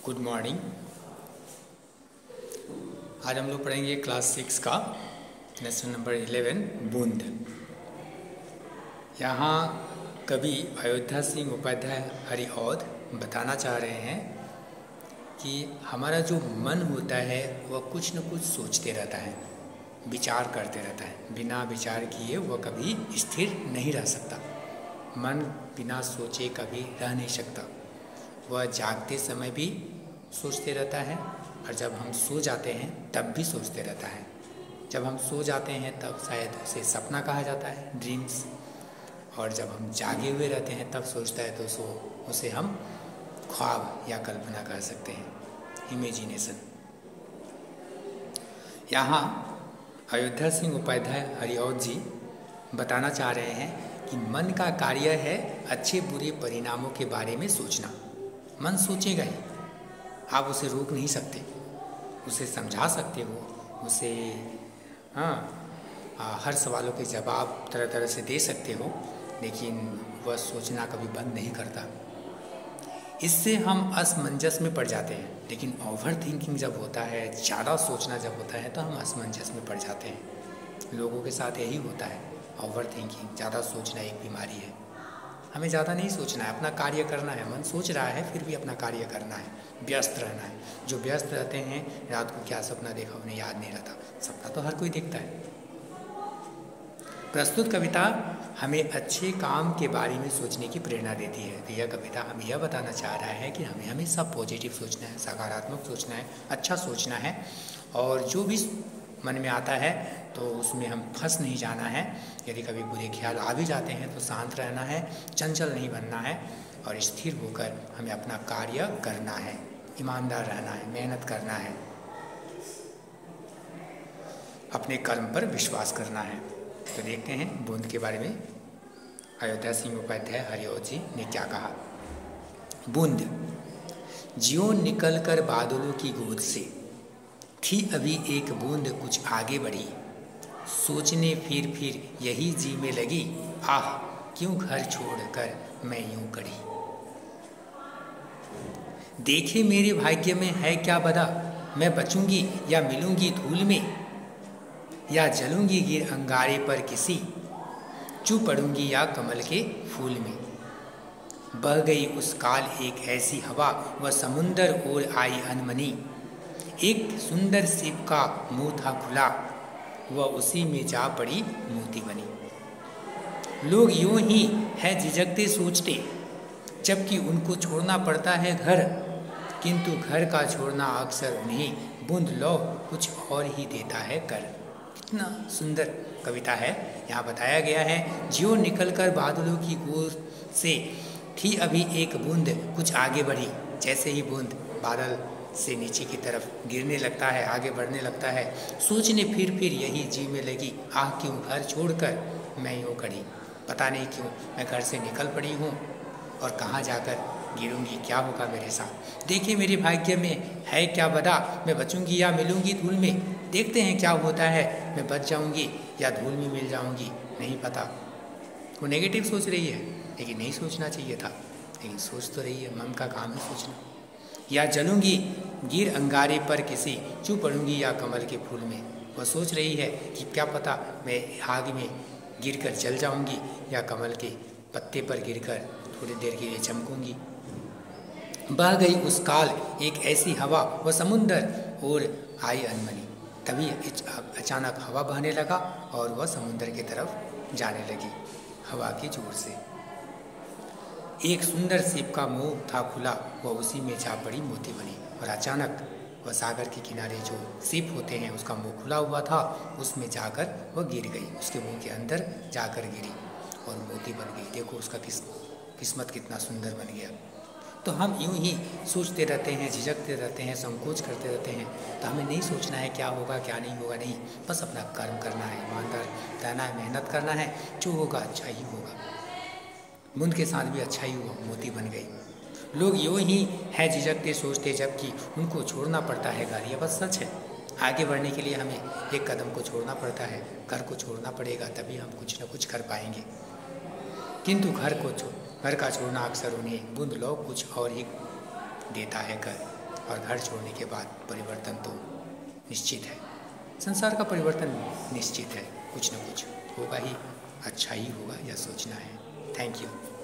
Good morning. आज हम लोग पढ़ेंगे क्लास 6 का लेसन नंबर 11 बूंद। यहाँ कवि अयोध्या सिंह उपाध्याय हरिऔध बताना चाह रहे हैं कि हमारा जो मन होता है वह कुछ न कुछ सोचते रहता है, विचार करते रहता है। बिना विचार किए वह कभी स्थिर नहीं रह सकता। मन बिना सोचे कभी रह नहीं सकता। वह जागते समय भी सोचते रहता है और जब हम सो जाते हैं तब भी सोचते रहता है। जब हम सो जाते हैं तब शायद उसे सपना कहा जाता है, ड्रीम्स, और जब हम जागे हुए रहते हैं तब सोचता है तो उसे हम ख्वाब या कल्पना कह सकते हैं, इमेजिनेशन। यहाँ अयोध्या सिंह उपाध्याय हरिऔध जी बताना चाह रहे हैं कि मन का कार्य है अच्छे बुरे परिणामों के बारे में सोचना। मन सोचेगा ही, आप उसे रोक नहीं सकते, उसे समझा सकते हो, उसे हर सवालों के जवाब तरह तरह से दे सकते हो, लेकिन वह सोचना कभी बंद नहीं करता। इससे हम असमंजस में पड़ जाते हैं। लेकिन ओवर थिंकिंग जब होता है, ज़्यादा सोचना जब होता है तो हम असमंजस में पड़ जाते हैं। लोगों के साथ यही होता है, ओवर थिंकिंग, ज़्यादा सोचना एक बीमारी है। हमें ज़्यादा नहीं सोचना है, अपना कार्य करना है। मन सोच रहा है फिर भी अपना कार्य करना है, व्यस्त रहना है। जो व्यस्त रहते हैं, रात को क्या सपना देखा उन्हें याद नहीं रहता। सपना तो हर कोई देखता है। प्रस्तुत कविता हमें अच्छे काम के बारे में सोचने की प्रेरणा देती है। तो यह कविता हमें यह बताना चाह रहा है कि हमें हमेशा पॉजिटिव सोचना है, सकारात्मक सोचना है, अच्छा सोचना है, और जो भी मन में आता है तो उसमें हम फंस नहीं जाना है। यदि कभी बुरे ख्याल आ भी जाते हैं तो शांत रहना है, चंचल नहीं बनना है, और स्थिर होकर हमें अपना कार्य करना है, ईमानदार रहना है, मेहनत करना है, अपने कर्म पर विश्वास करना है। तो देखते हैं बूंद के बारे में अयोध्या सिंह उपाध्याय हरिऔध जी ने क्या कहा। बूंद। ज्यों निकल कर बादलों की गोद से थी अभी एक बूंद कुछ आगे बढ़ी, सोचने फिर यही जी में लगी, आह क्यों घर छोड़कर मैं यूं कड़ी। देखे मेरे भाग्य में है क्या बदा, मैं बचूंगी या मिलूंगी धूल में, या जलूंगी गिर अंगारे पर किसी, चू पड़ूंगी या कमल के फूल में। बह गई उस काल एक ऐसी हवा, वह समुंदर ओर आई अनमनी, एक सुंदर शिप का मुंह था खुला, वह उसी में जा पड़ी मोती बनी। लोग यूं ही है झिझकते सोचते, जबकि उनको छोड़ना पड़ता है घर, किंतु घर का छोड़ना अक्सर उन्हें बूंद लो कुछ और ही देता है कर। कितना सुंदर कविता है। यहाँ बताया गया है, ज्यों निकलकर बादलों की गोद से थी अभी एक बूंद कुछ आगे बढ़ी। जैसे ही बूंद बादल से नीचे की तरफ गिरने लगता है, आगे बढ़ने लगता है, सोचने फिर यही जी में लगी, आह क्यों घर छोड़कर मैं यूँ खड़ी। पता नहीं क्यों मैं घर से निकल पड़ी हूँ और कहाँ जाकर गिरूंगी, क्या होगा मेरे साथ। देखिए मेरे भाग्य में है क्या बदा, मैं बचूंगी या मिलूंगी धूल में। देखते हैं क्या होता है, मैं बच जाऊंगी या धूल में मिल जाऊंगी, नहीं पता। वो नेगेटिव सोच रही है, लेकिन नहीं सोचना चाहिए था, लेकिन सोच तो रही है। मन का काम है सोचना। या जलूंगी गिर अंगारे पर किसी, चू पड़ूंगी या कमल के फूल में। वह सोच रही है कि क्या पता मैं आग में गिरकर जल जाऊंगी या कमल के पत्ते पर गिरकर थोड़ी देर के लिए चमकूंगी। बह गई उस काल एक ऐसी हवा, वह समुंदर और आई अनमनी। तभी अचानक हवा बहने लगा और वह समुंदर की तरफ जाने लगी हवा की जोर से। एक सुंदर शिप का मुंह था खुला, वह उसी में जा पड़ी मोती बनी। और अचानक वह सागर के किनारे जो शिप होते हैं उसका मुंह खुला हुआ था, उसमें जाकर वह गिर गई, उसके मुंह के अंदर जाकर गिरी और मोती बन गई। देखो उसका किस्मत कितना सुंदर बन गया। तो हम यूं ही सोचते रहते हैं, झिझकते रहते हैं, संकोच करते रहते हैं। तो हमें नहीं सोचना है क्या होगा क्या नहीं होगा, नहीं, बस अपना कर्म करना है, ईमानदार रहना है, मेहनत करना है, जो होगा अच्छा ही होगा। बूंद के साथ भी अच्छा ही हुआ, मोती बन गई। लोग यूं ही है झिझकते सोचते, जबकि उनको छोड़ना पड़ता है घर। यह बस सच है। आगे बढ़ने के लिए हमें एक कदम को छोड़ना पड़ता है, घर को छोड़ना पड़ेगा, तभी हम कुछ न कुछ कर पाएंगे। किंतु घर का छोड़ना अक्सर उन्हें बूंद लो कुछ और ही देता है कर। और घर छोड़ने के बाद परिवर्तन तो निश्चित है। संसार का परिवर्तन निश्चित है, कुछ न कुछ होगा ही, अच्छा ही होगा, यह सोचना है। Thank you.